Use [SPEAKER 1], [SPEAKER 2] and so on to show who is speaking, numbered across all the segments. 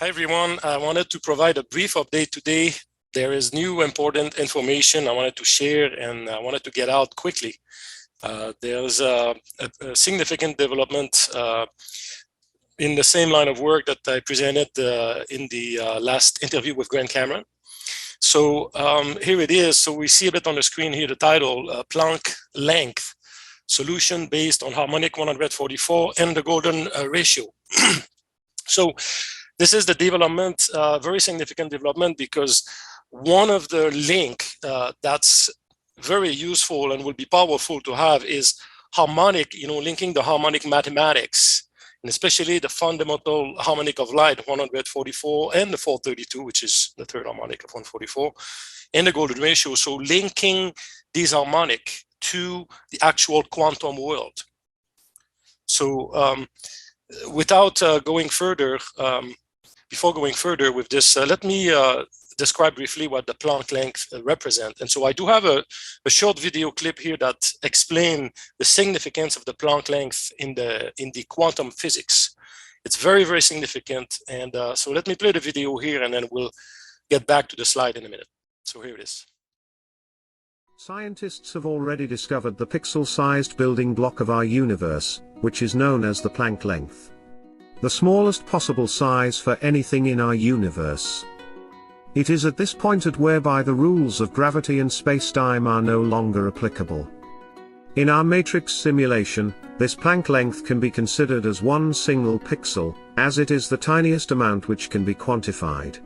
[SPEAKER 1] Hi everyone, I wanted to provide a brief update today. There is new important information I wanted to share and I wanted to get out quickly. There's a significant development in the same line of work that I presented in the last interview with Grant Cameron. So here it is. So we see a bit on the screen here, the title, Planck length, solution based on harmonic 144 and the golden ratio. So this is the development, very significant development, because one of the link that's very useful and will be powerful to have is harmonic, linking the harmonic mathematics, and especially the fundamental harmonic of light, 144, and the 432, which is the third harmonic of 144, and the golden ratio. So linking these harmonic to the actual quantum world. So without going further, before going further with this, let me describe briefly what the Planck length represent. And so I do have a short video clip here that explain the significance of the Planck length in the quantum physics. It's very, very significant. And so let me play the video here and then we'll get back to the slide in a minute. So here it is.
[SPEAKER 2] Scientists have already discovered the pixel-sized building block of our universe, which is known as the Planck length. The smallest possible size for anything in our universe. It is at this point whereby the rules of gravity and space-time are no longer applicable. In our matrix simulation, this Planck length can be considered as one single pixel, as it is the tiniest amount which can be quantified.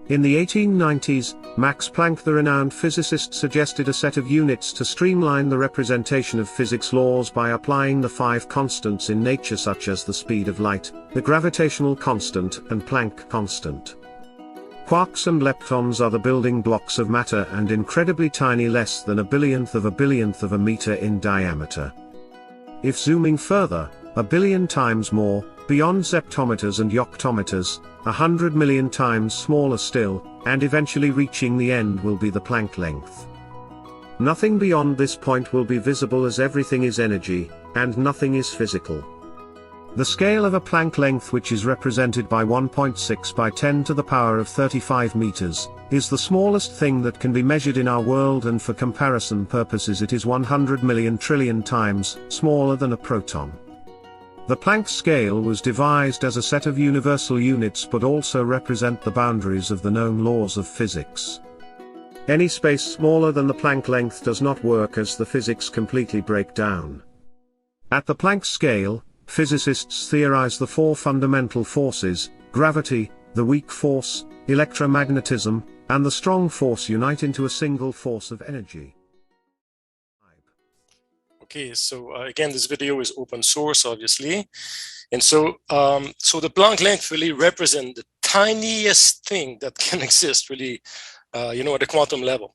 [SPEAKER 2] In the 1890s, Max Planck, the renowned physicist, suggested a set of units to streamline the representation of physics laws by applying the 5 constants in nature, such as the speed of light, the gravitational constant, and Planck constant. Quarks and leptons are the building blocks of matter and incredibly tiny, less than a billionth of a meter in diameter. If zooming further, a billion times more, beyond zeptometers and yoctometers, 100 million times smaller still, and eventually reaching the end will be the Planck length. Nothing beyond this point will be visible, as everything is energy, and nothing is physical. The scale of a Planck length, which is represented by 1.6 by 10 to the power of 35 meters, is the smallest thing that can be measured in our world, and for comparison purposes it is 100 million trillion times smaller than a proton. The Planck scale was devised as a set of universal units but also represent the boundaries of the known laws of physics. Any space smaller than the Planck length does not work, as the physics completely break down. At the Planck scale, physicists theorize the 4 fundamental forces: gravity, the weak force, electromagnetism, and the strong force unite into a single force of energy.
[SPEAKER 1] Okay, so again, this video is open source, obviously. And so, the Planck length really represents the tiniest thing that can exist, really, at the quantum level.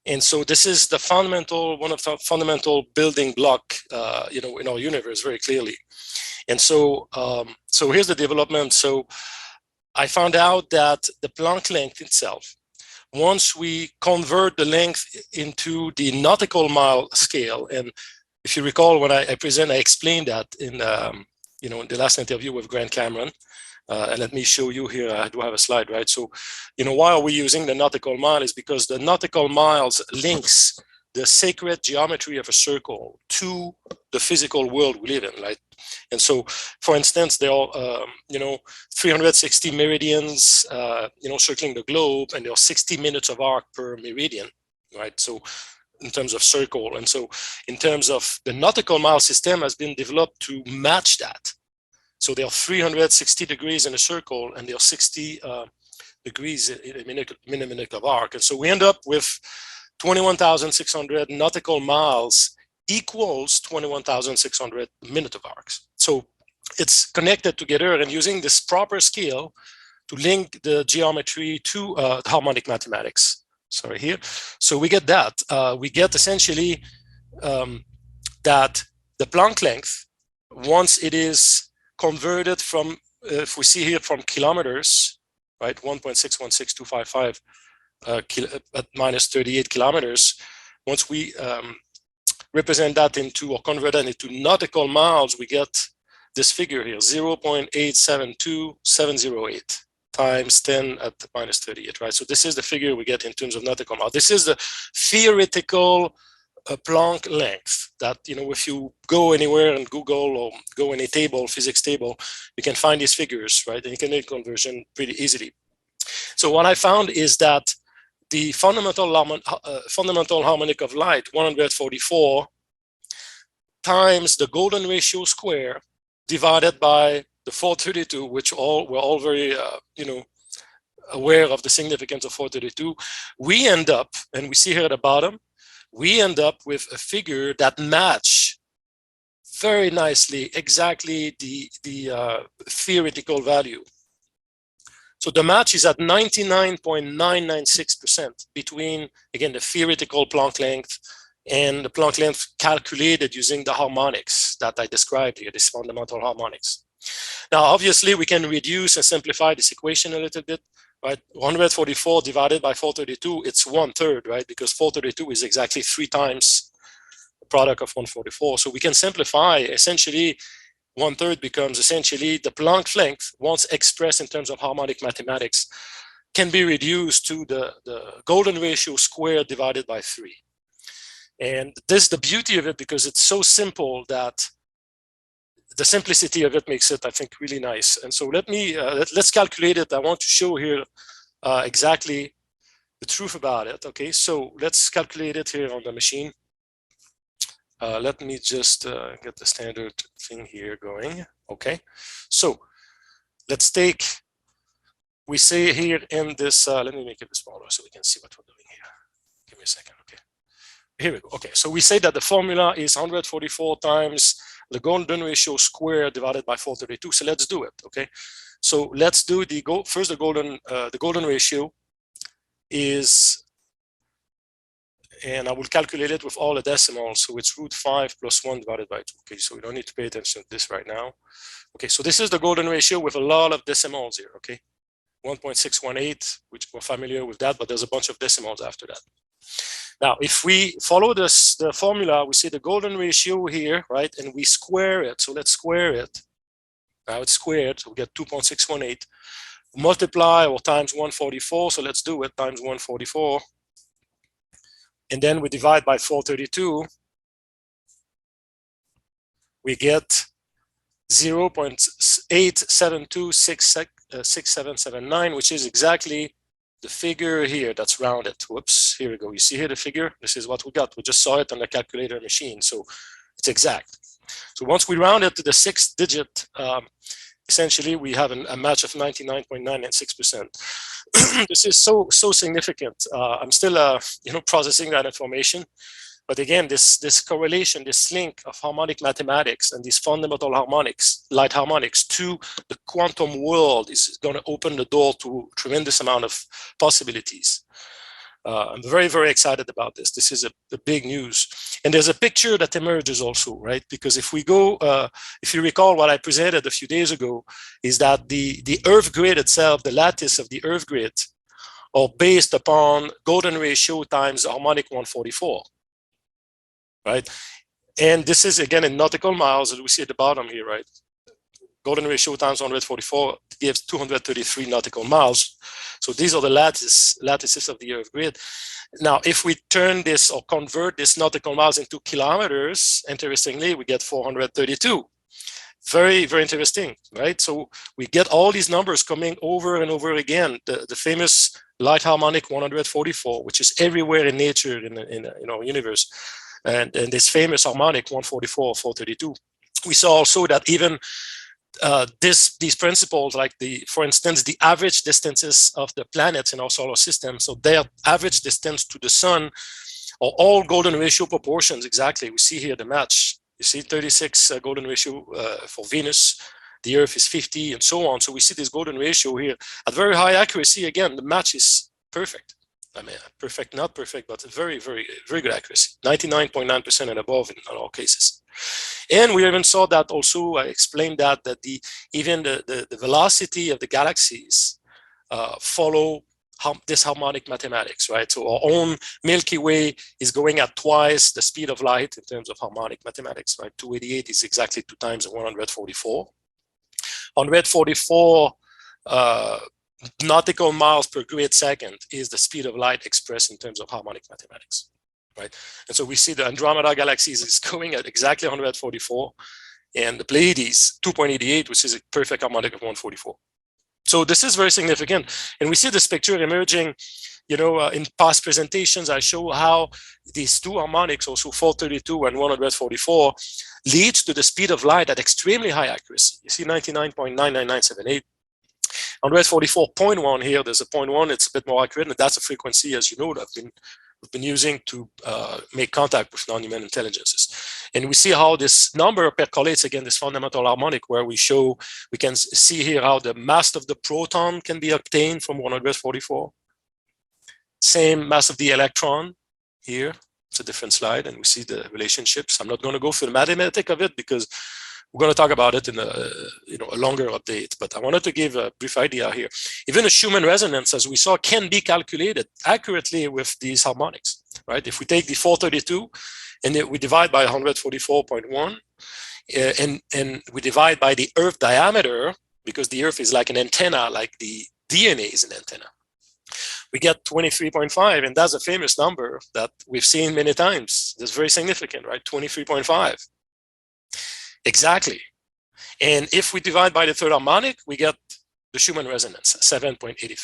[SPEAKER 1] And so this is the fundamental, one of the fundamental building block, in our universe, very clearly. And so, so here's the development. So I found out that the Planck length itself, once we convert the length into the nautical mile scale, and if you recall, when I explained that in in the last interview with Grant Cameron. And let me show you here. I do have a slide, right? So, why are we using the nautical mile? Is because the nautical miles links the sacred geometry of a circle to the physical world we live in, right? And so, for instance, there are 360 meridians, circling the globe, and there are 60 minutes of arc per meridian, right? So, in terms of circle, and so in terms of the nautical mile system has been developed to match that. So there are 360 degrees in a circle, and there are 60 degrees in a minute of arc. And so we end up with 21,600 nautical miles equals 21,600 minutes of arcs. So it's connected together, and using this proper scale to link the geometry to harmonic mathematics. Sorry, here. So we get that. We get essentially that the Planck length, once it is converted from, if we see here, from kilometers, right, 1.616255 at minus 38 kilometers, once we represent that into, or convert that into nautical miles, we get this figure here, 0.872708 times 10 at the minus 38, right? So this is the figure we get in terms of nautical miles. This is the theoretical Planck length that, you know, if you go anywhere and Google or go in a table, physics table, you can find these figures, right? And you can make conversion pretty easily. So what I found is that the fundamental harmonic of light, 144, times the golden ratio square divided by the 432, which we're all very, you know, aware of the significance of 432, we end up, and we see here at the bottom, we end up with a figure that match very nicely exactly the theoretical value. So the match is at 99.996% between, again, the theoretical Planck length and the Planck length calculated using the harmonics that I described here, these fundamental harmonics. Now, obviously, we can reduce and simplify this equation a little bit, right? 144 divided by 432, it's 1/3, right? Because 432 is exactly 3 times the product of 144. So we can simplify. Essentially, 1/3 becomes essentially the Planck length, once expressed in terms of harmonic mathematics, can be reduced to the golden ratio squared divided by 3. And this is the beauty of it, because it's so simple that the simplicity of it makes it, I think, really nice. And so let's calculate it. I want to show here exactly the truth about it. Okay, so let's calculate it here on the machine. Let me just get the standard thing here going. Okay, so let's take, we say here in this, let me make it smaller so we can see what we're doing here. Give me a second, okay. Here we go. Okay, so we say that the formula is 144 times the golden ratio squared divided by 432. So let's do it. Okay, so let's do first the golden ratio is, and I will calculate it with all the decimals. So it's √5 plus 1 divided by 2. Okay, so we don't need to pay attention to this right now. Okay, so this is the golden ratio with a lot of decimals here. Okay, 1.618, which we're familiar with that, but there's a bunch of decimals after that. Now, if we follow the formula, we see the golden ratio here, right? And we square it. So let's square it. Now it's squared, so we get 2.618. Multiply or times 144. So let's do it, times 144. And then we divide by 432. We get 0.8726779, which is exactly the figure here that's rounded. Whoops, here we go. You see here the figure? This is what we got. We just saw it on the calculator machine, so it's exact. So once we round it to the 6th digit, essentially we have a match of 99.996%. This is so significant. I'm still you know, processing that information. But again, this correlation, this link of harmonic mathematics and these fundamental harmonics, light harmonics, to the quantum world is going to open the door to a tremendous amount of possibilities. I'm very, very excited about this. This is a big news. And there's a picture that emerges also, right? Because if we go, if you recall what I presented a few days ago, is that the Earth grid itself, the lattice of the Earth grid, are based upon golden ratio times harmonic 144. Right, and this is again in nautical miles, as we see at the bottom here, right? Golden ratio times 144 gives 233 nautical miles. So these are the lattices of the Earth grid. Now, if we turn this or convert this nautical miles into kilometers, interestingly, we get 432. Very, very interesting, right? So we get all these numbers coming over and over again. The famous light harmonic 144, which is everywhere in nature, in you know, universe. And this famous harmonic 144, 432. We saw also that even these principles, like for instance, the average distances of the planets in our solar system, so their average distance to the sun, are all golden ratio proportions exactly. We see here the match. You see 36 golden ratio for Venus. The Earth is 50 and so on. So we see this golden ratio here at very high accuracy. Again, the match is perfect. I mean, perfect, not perfect, but very, very, very good accuracy, 99.9% and above in all cases. And we even saw that also, I explained that even the velocity of the galaxies follow this harmonic mathematics, right? So our own Milky Way is going at twice the speed of light in terms of harmonic mathematics, right? 288 is exactly 2 times 144. 144 nautical miles per grid second is the speed of light expressed in terms of harmonic mathematics, right? And so we see the Andromeda galaxy is going at exactly 144, and the Pleiades 2.88, which is a perfect harmonic of 144. So this is very significant, and we see this picture emerging. In past presentations, I show how these two harmonics, also 432 and 144, leads to the speed of light at extremely high accuracy. You see 99.99978. 144.1 here, there's a 0.1, it's a bit more accurate, and that's a frequency, as you know, that we've been using to make contact with non-human intelligences. And we see how this number percolates, again, this fundamental harmonic, where we can see here how the mass of the proton can be obtained from 144. Same mass of the electron here. It's a different slide, and we see the relationships. I'm not going to go through the mathematics of it because we're going to talk about it in a longer update, but I wanted to give a brief idea here. Even a Schumann resonance, as we saw, can be calculated accurately with these harmonics, right? If we take the 432 and we divide by 144.1, and we divide by the Earth diameter, because the Earth is like an antenna, like the DNA is an antenna, we get 23.5, and that's a famous number that we've seen many times. That's very significant, right? 23.5. Exactly. And if we divide by the third harmonic, we get the Schumann resonance, 7.83.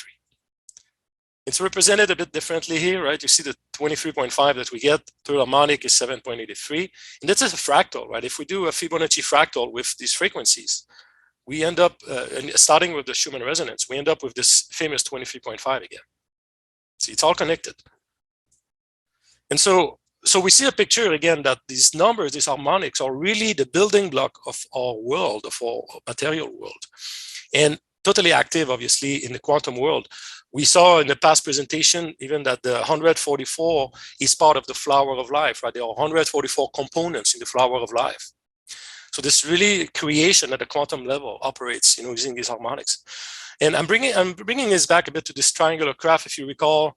[SPEAKER 1] It's represented a bit differently here, right? You see the 23.5 that we get, third harmonic is 7.83. And that's a fractal, right? If we do a Fibonacci fractal with these frequencies, we end up, starting with the Schumann resonance, we end up with this famous 23.5 again. See, it's all connected. And so we see a picture again that these numbers, these harmonics, are really the building block of our world, of our material world, and totally active, obviously, in the quantum world. We saw in the past presentation even that the 144 is part of the flower of life, right? There are 144 components in the flower of life. So this really creation at the quantum level operates, using these harmonics. And I'm bringing this back a bit to this triangular craft. If you recall,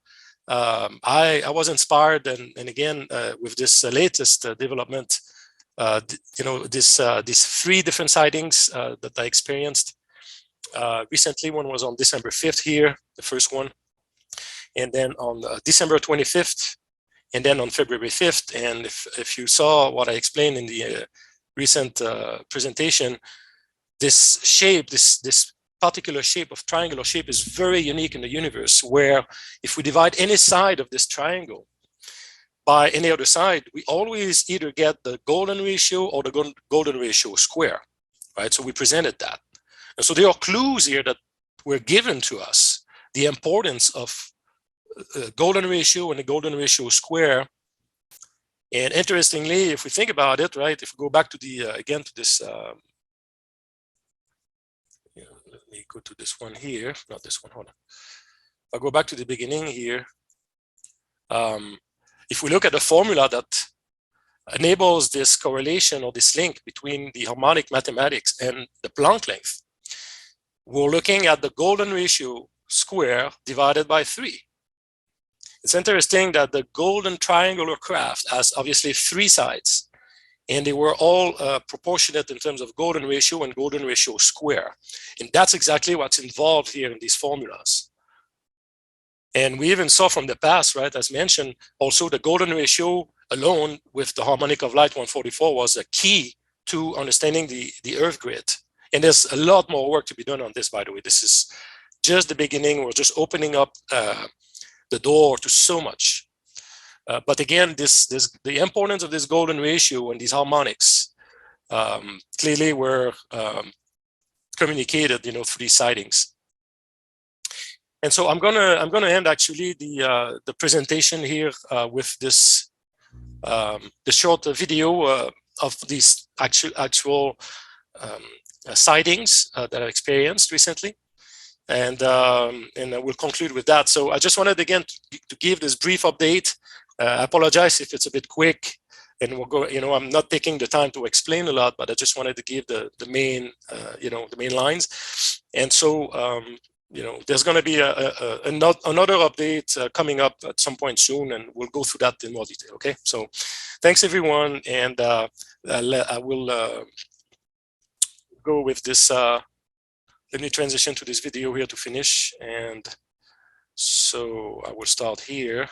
[SPEAKER 1] I was inspired, and again with this latest development, these 3 different sightings that I experienced recently. One was on December 5th here, the first one, and then on December 25th, and then on February 5th. And if you saw what I explained in the recent presentation, this shape, this particular shape of triangular shape is very unique in the universe, where if we divide any side of this triangle by any other side, we always either get the golden ratio or the golden ratio square, right? So we presented that. And so there are clues here that were given to us, the importance of golden ratio and the golden ratio square. And interestingly, if we think about it, right, if we go back to the, again, to this, let me go to this one here, not this one, hold on. If I go back to the beginning here, if we look at the formula that enables this correlation or this link between the harmonic mathematics and the Planck length, we're looking at the golden ratio square divided by 3. It's interesting that the golden triangular craft has obviously 3 sides, and they were all proportionate in terms of golden ratio and golden ratio square. And that's exactly what's involved here in these formulas. And we even saw from the past, right, as mentioned, also the golden ratio alone with the harmonic of light 144 was a key to understanding the Earth grid. And there's a lot more work to be done on this, by the way. This is just the beginning. We're just opening up the door to so much. But again, the importance of this golden ratio and these harmonics clearly were communicated, through these sightings. And so I'm gonna end actually the presentation here with this the short video of these actual sightings that I experienced recently. And we'll conclude with that. So I just wanted again to give this brief update. I apologize if it's a bit quick, and we'll go. I'm not taking the time to explain a lot, but I just wanted to give the main, the main lines. And so you know, there's going to be another update coming up at some point soon, and we'll go through that in more detail. Okay, so thanks everyone, and I will go with this. Let me transition to this video here to finish, and so I will start here.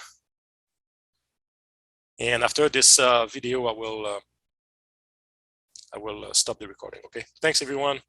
[SPEAKER 1] And after this video, I will stop the recording. Okay, thanks everyone.